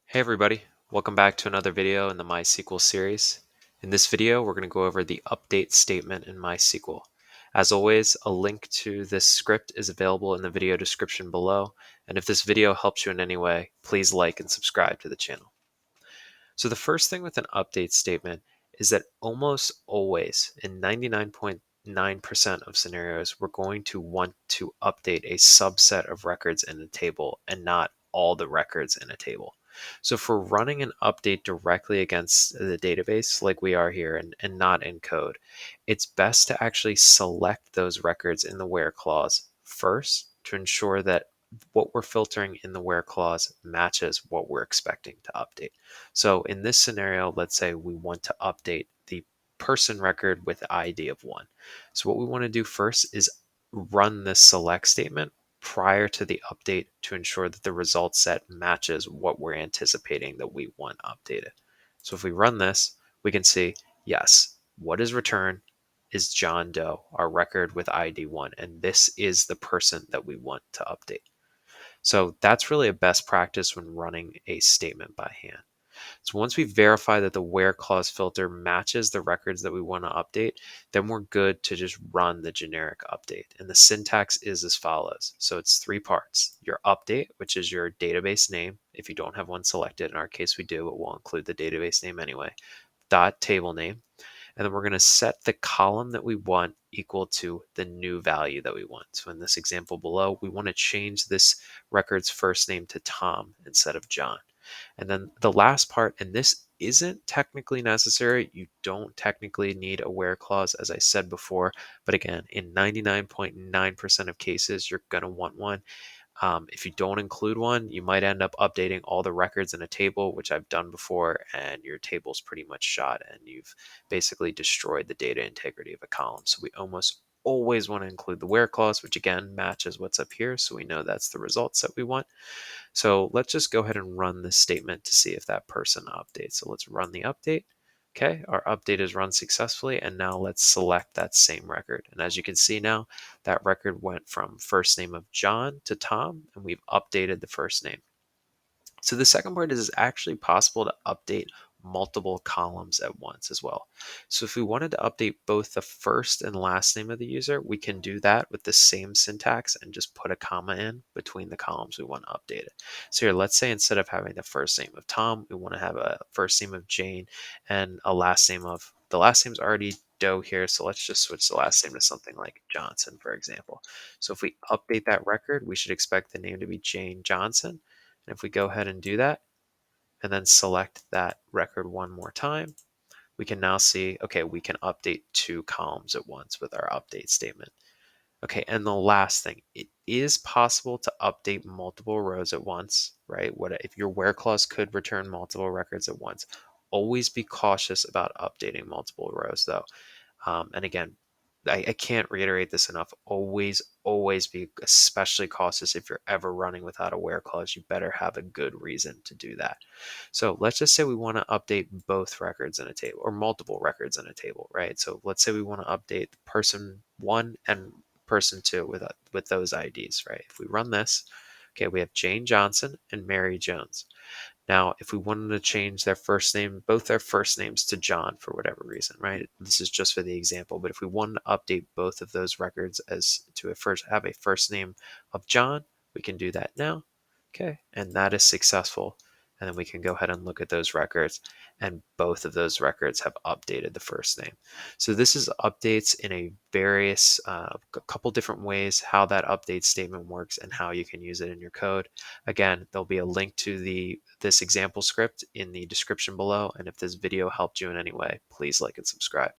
Hey everybody, welcome back to another video in the MySQL series. In this video, we're going to go over the update statement in MySQL. As always, a link to this script is available in the video description below, and if this video helps you in any way, please like and subscribe to the channel. So the first thing with an update statement is that almost always, in 99.9% of scenarios, we're going to want to update a subset of records in a table and not all the records in a table. So if we're running an update directly against the database like we are here and not in code, it's best to actually select those records in the where clause first to ensure that what we're filtering in the where clause matches what we're expecting to update. So in this scenario, let's say we want to update the person record with ID of 1. So what we want to do first is run this select statement prior to the update to ensure that the result set matches what we're anticipating that we want updated. So if we run this, we can see, yes, what is returned is John Doe, our record with ID 1, and this is the person that we want to update. So that's really a best practice when running a statement by hand. So once we verify that the where clause filter matches the records that we want to update, then we're good to just run the generic update. And the syntax is as follows. So it's 3 parts. Your update, which is your database name. If you don't have one selected, in our case we do, it will include the database name anyway. Dot table name. And then we're going to set the column that we want equal to the new value that we want. So in this example below, we want to change this record's first name to Tom instead of John. And then the last part, and this isn't technically necessary, you don't technically need a where clause, as I said before, but again, in 99.9% of cases, you're going to want one. If you don't include one, you might end up updating all the records in a table, which I've done before, and your table's pretty much shot, and you've basically destroyed the data integrity of a column. So we almost always want to include the where clause, which again matches what's up here, so we know that's the results that we want. So let's just go ahead and run this statement to see if that person updates. So let's run the update. Okay, our update is run successfully, and now let's select that same record. And as you can see now, that record went from first name of John to Tom, and we've updated the first name. So the second part is it's actually possible to update multiple columns at once as well. So if we wanted to update both the first and last name of the user, we can do that with the same syntax and just put a comma in between the columns we want to update it. So here, let's say instead of having the first name of Tom, we want to have a first name of Jane and a last name of, the last name's already Doe here, so let's just switch the last name to something like Johnson, for example. So if we update that record, we should expect the name to be Jane Johnson. And if we go ahead and do that, and then select that record one more time, we can now see, okay, we can update 2 columns at once with our update statement. Okay, and the last thing, it is possible to update multiple rows at once, right? What if your where clause could return multiple records at once? Always be cautious about updating multiple rows though. And again, I can't reiterate this enough. Always be especially cautious if you're ever running without a where clause. You better have a good reason to do that. So let's just say we want to update both records in a table or multiple records in a table, right? So let's say we want to update person 1 and person 2 with those IDs, right? If we run this, okay, we have Jane Johnson and Mary Jones. Now, if we wanted to change their first name, both their first names to John for whatever reason, right? This is just for the example, but if we wanted to update both of those records as to have a first name of John, we can do that now. Okay, and that is successful. And then we can go ahead and look at those records, and both of those records have updated the first name. So this is updates in a a couple different ways how that update statement works and how you can use it in your code. Again, there'll be a link to this example script in the description below, and if this video helped you in any way, please like and subscribe.